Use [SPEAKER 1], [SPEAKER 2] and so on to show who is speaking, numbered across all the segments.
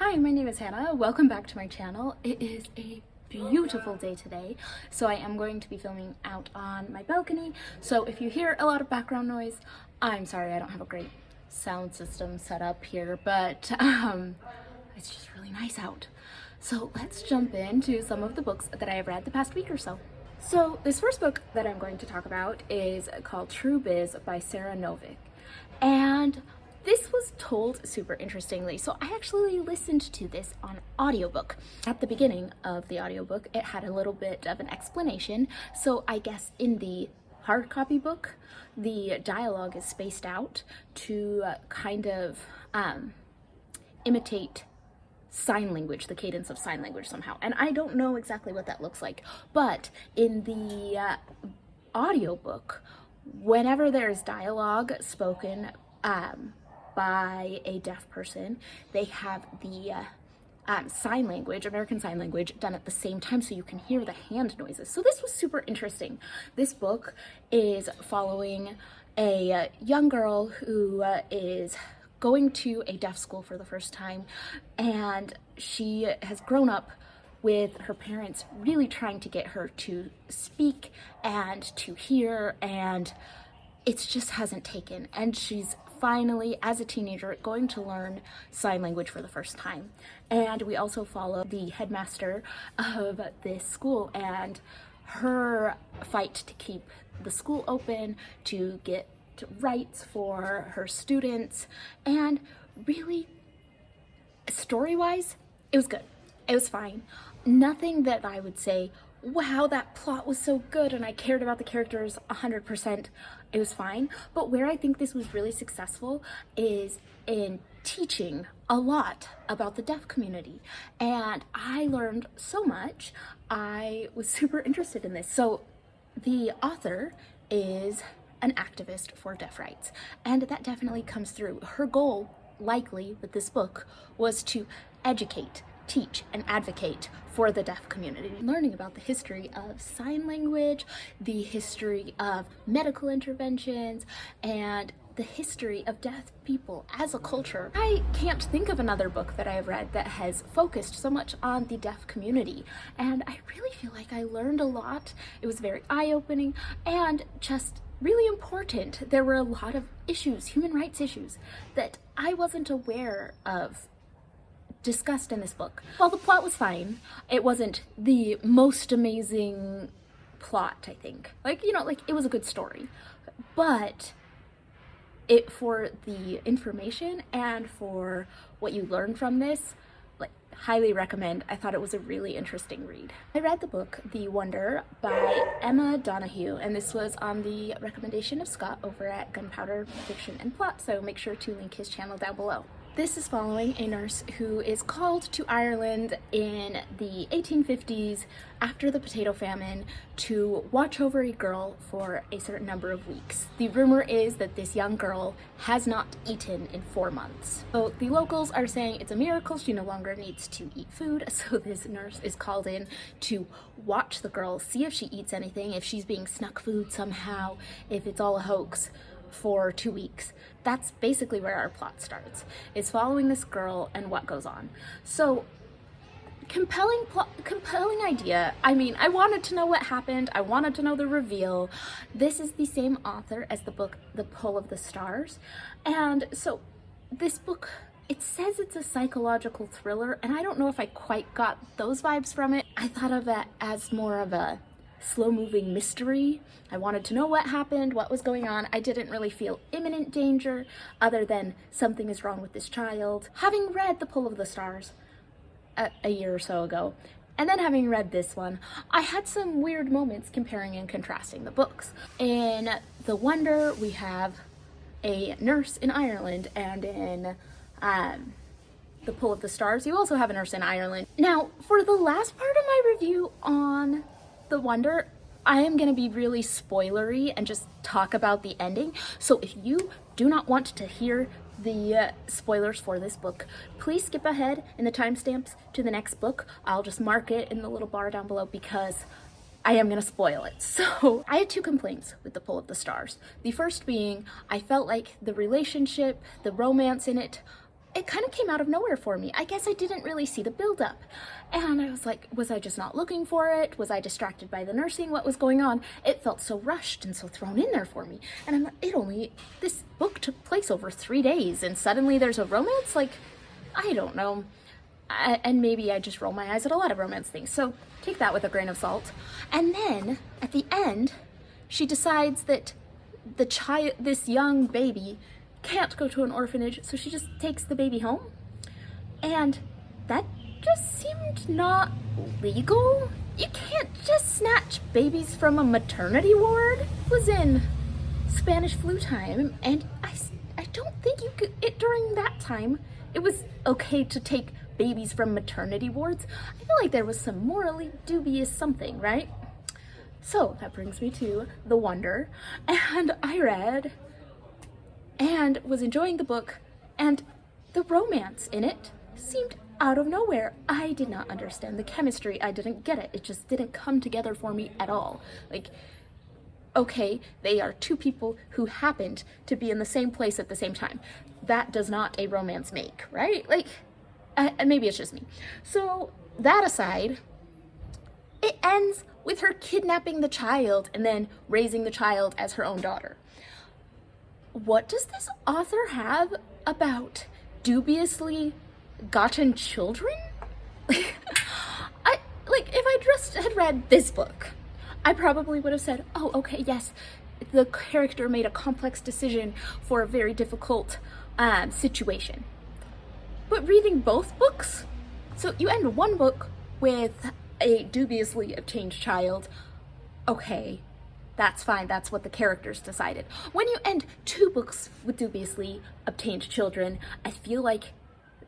[SPEAKER 1] Hi, my name is Hannah. Welcome back to my channel. It is a beautiful day today, so I am going to be filming out on my balcony. So if you hear a lot of background noise, I'm sorry, I don't have a great sound system set up here, but it's just really nice out. So let's jump into some of the books that I have read the past week or so. So this first book that I'm going to talk about is called True Biz by Sarah Novick. And this was told super interestingly. So I actually listened to this on audiobook. At the beginning of the audiobook, it had a little bit of an explanation. So I guess in the hard copy book, the dialogue is spaced out to kind of imitate sign language, the cadence of sign language somehow. And I don't know exactly what that looks like, but in the audiobook, whenever there's dialogue spoken by a deaf person, they have the sign language, American Sign Language, done at the same time so you can hear the hand noises. So this was super interesting. This book is following a young girl who is going to a deaf school for the first time, and she has grown up with her parents really trying to get her to speak and to hear, and it just hasn't taken. And she's finally, as a teenager, going to learn sign language for the first time. And we also follow the headmaster of this school and her fight to keep the school open, to get rights for her students. And really, story-wise, it was good. It was fine. Nothing that I would say, wow, that plot was so good and I cared about the characters 100%. It was fine. But where I think this was really successful is in teaching a lot about the deaf community. And I learned so much. I was super interested in this. So the author is an activist for deaf rights, and that definitely comes through. Her goal, likely with this book, was to educate, teach, and advocate for the deaf community. Learning about the history of sign language, the history of medical interventions, and the history of deaf people as a culture. I can't think of another book that I have read that has focused so much on the deaf community, and I really feel like I learned a lot. It was very eye-opening and just really important. There were a lot of issues, human rights issues, that I wasn't aware of discussed in this book. While the plot was fine, it wasn't the most amazing plot, I think. Like, you know, like it was a good story, but it, for the information and for what you learn from this, like, highly recommend. I thought it was a really interesting read. I read the book The Wonder by Emma Donoghue, and this was on the recommendation of Scott over at Gunpowder Fiction and Plot, so make sure to link his channel down below. This is following a nurse who is called to Ireland in the 1850s after the potato famine to watch over a girl for a certain number of weeks. The rumor is that this young girl has not eaten in 4 months. So the locals are saying it's a miracle, she no longer needs to eat food, so this nurse is called in to watch the girl, see if she eats anything, if she's being snuck food somehow, if it's all a hoax, for 2 weeks. That's basically where our plot starts. It's following this girl and what goes on. So compelling plot, compelling idea. I mean, I wanted to know what happened. I wanted to know the reveal. This is the same author as the book The Pull of the Stars. And so this book, it says it's a psychological thriller, and I don't know if I quite got those vibes from it. I thought of it as more of a slow-moving mystery. I wanted to know what happened, what was going on. I didn't really feel imminent danger other than something is wrong with this child. Having read The Pull of the Stars a year or so ago, and then having read this one, I had some weird moments comparing and contrasting the books. In The Wonder, we have a nurse in Ireland, and in The Pull of the Stars, you also have a nurse in Ireland. Now, for the last part of my review on The Wonder, I am going to be really spoilery and just talk about the ending. So if you do not want to hear the spoilers for this book, please skip ahead in the timestamps to the next book. I'll just mark it in the little bar down below because I am going to spoil it. So I had 2 complaints with The Pull of the Stars. The first being, I felt like the relationship, the romance in it, it kind of came out of nowhere for me. I guess I didn't really see the buildup. And I was like, was I just not looking for it? Was I distracted by the nursing? What was going on? It felt so rushed and so thrown in there for me. And I'm like, this book took place over 3 days and suddenly there's a romance? Like, I don't know. And maybe I just roll my eyes at a lot of romance things. So take that with a grain of salt. And then at the end, she decides that this young baby can't go to an orphanage, so she just takes the baby home. And that just seemed not legal. You can't just snatch babies from a maternity ward. It was in Spanish flu time, and I don't think you could, during that time, it was okay to take babies from maternity wards. I feel like there was some morally dubious something, right? So that brings me to The Wonder, and I read and was enjoying the book, and the romance in it seemed out of nowhere. I did not understand the chemistry. I didn't get it. It just didn't come together for me at all. Like, okay, they are two people who happened to be in the same place at the same time. That does not a romance make, right? Like, maybe it's just me. So that aside, it ends with her kidnapping the child and then raising the child as her own daughter. What does this author have about dubiously gotten children? If I just had read this book, I probably would have said, oh, okay, yes, the character made a complex decision for a very difficult situation. But reading both books, so you end one book with a dubiously obtained child, okay, that's fine, that's what the characters decided. When you end two books with dubiously obtained children, I feel like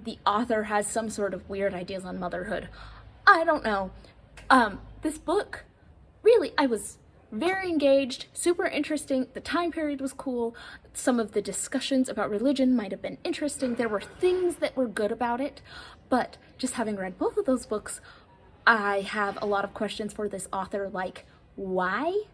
[SPEAKER 1] the author has some sort of weird ideas on motherhood. I don't know. This book, really, I was very engaged, super interesting. The time period was cool. Some of the discussions about religion might have been interesting. There were things that were good about it, but just having read both of those books, I have a lot of questions for this author, like, why?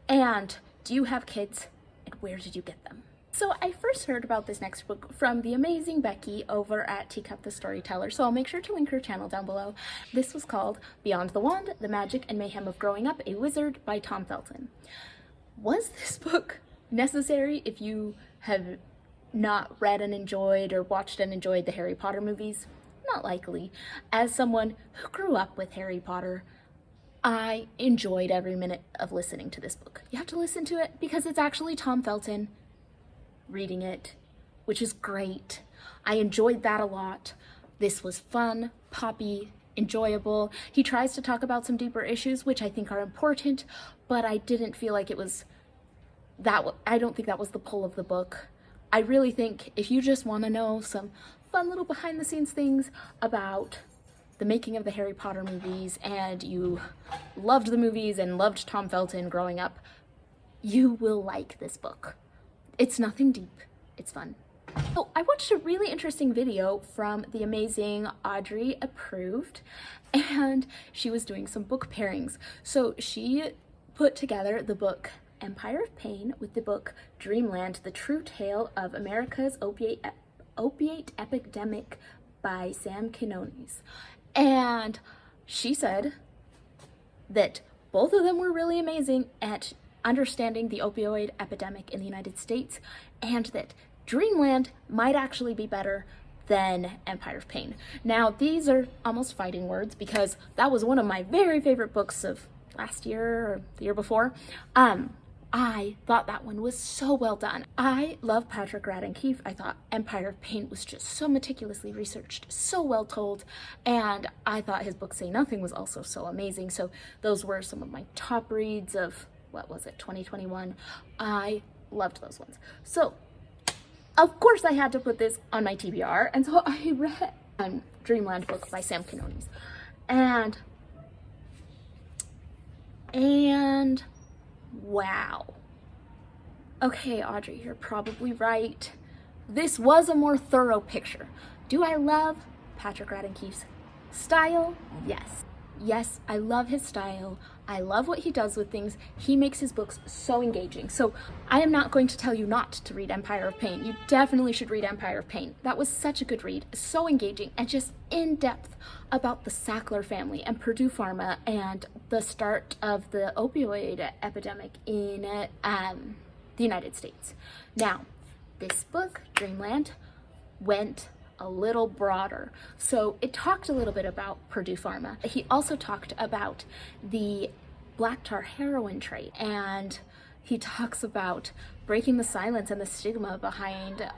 [SPEAKER 1] And do you have kids? And where did you get them? So I first heard about this next book from the amazing Becky over at Teacup The Storyteller, so I'll make sure to link her channel down below. This was called Beyond the Wand, The Magic and Mayhem of Growing Up a Wizard by Tom Felton. Was this book necessary if you have not read and enjoyed or watched and enjoyed the Harry Potter movies? Not likely. As someone who grew up with Harry Potter, I enjoyed every minute of listening to this book. You have to listen to it because it's actually Tom Felton reading it, which is great. I enjoyed that a lot. This was fun, poppy, enjoyable. He tries to talk about some deeper issues, which I think are important, but I didn't feel like it was that. I don't think that was the pull of the book. I really think if you just want to know some fun little behind the scenes things about the making of the Harry Potter movies, and you loved the movies and loved Tom Felton growing up, you will like this book. It's nothing deep, it's fun. Oh, I watched a really interesting video from the amazing Audrey Approved, and she was doing some book pairings. So she put together the book Empire of Pain with the book Dreamland, The True Tale of America's Opiate Epidemic by Sam Quinones. And she said that both of them were really amazing at understanding the opioid epidemic in the United States, and that Dreamland might actually be better than Empire of Pain. Now, these are almost fighting words because that was one of my very favorite books of last year or the year before. I thought that one was so well done. I love Patrick Radden Keefe. I thought Empire of Pain was just so meticulously researched, so well told, and I thought his book Say Nothing was also so amazing. So those were some of my top reads of, what was it, 2021. I loved those ones. So of course I had to put this on my TBR, and so I read Dreamland book by Sam Quinones, and wow. Okay, Audrey, you're probably right. This was a more thorough picture. Do I love Patrick Radden Keefe's style? Yes. Yes, I love his style. I love what he does with things. He makes his books so engaging. So I am not going to tell you not to read Empire of Pain. You definitely should read Empire of Pain. That was such a good read, so engaging and just in depth about the Sackler family and Purdue Pharma and the start of the opioid epidemic in the United States. Now, this book, Dreamland, went a little broader. So it talked a little bit about Purdue Pharma. He also talked about the black tar heroin trade, and he talks about breaking the silence and the stigma behind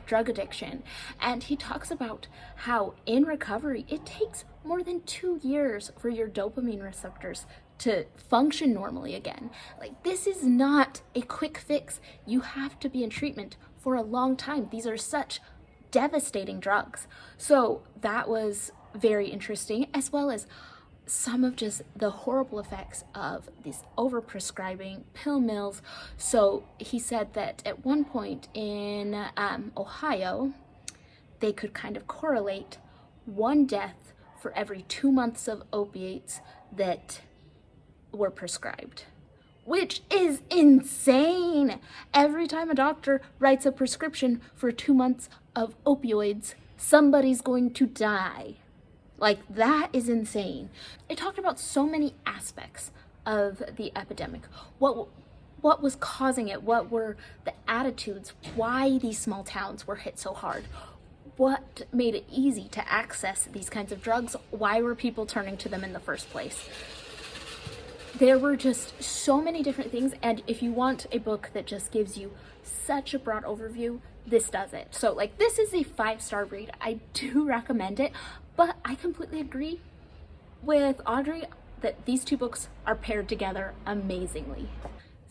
[SPEAKER 1] drug addiction. And he talks about how in recovery, it takes more than 2 years for your dopamine receptors to function normally again. Like, this is not a quick fix. You have to be in treatment for a long time. These are such devastating drugs. So that was very interesting, as well as some of just the horrible effects of these overprescribing pill mills. So he said that at one point in Ohio, they could kind of correlate 1 death for every 2 months of opiates that were prescribed, which is insane. Every time a doctor writes a prescription for 2 months of opioids, somebody's going to die. Like, that is insane. It talked about so many aspects of the epidemic. What was causing it? What were the attitudes? Why these small towns were hit so hard? What made it easy to access these kinds of drugs? Why were people turning to them in the first place? There were just so many different things, and if you want a book that just gives you such a broad overview, this does it. So, like, this is a 5-star read. I do recommend it, but I completely agree with Audrey that these 2 books are paired together amazingly.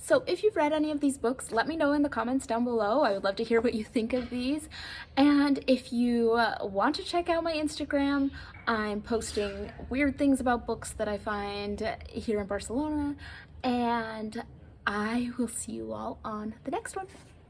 [SPEAKER 1] So if you've read any of these books, let me know in the comments down below. I would love to hear what you think of these. And if you want to check out my Instagram, I'm posting weird things about books that I find here in Barcelona. And I will see you all on the next one.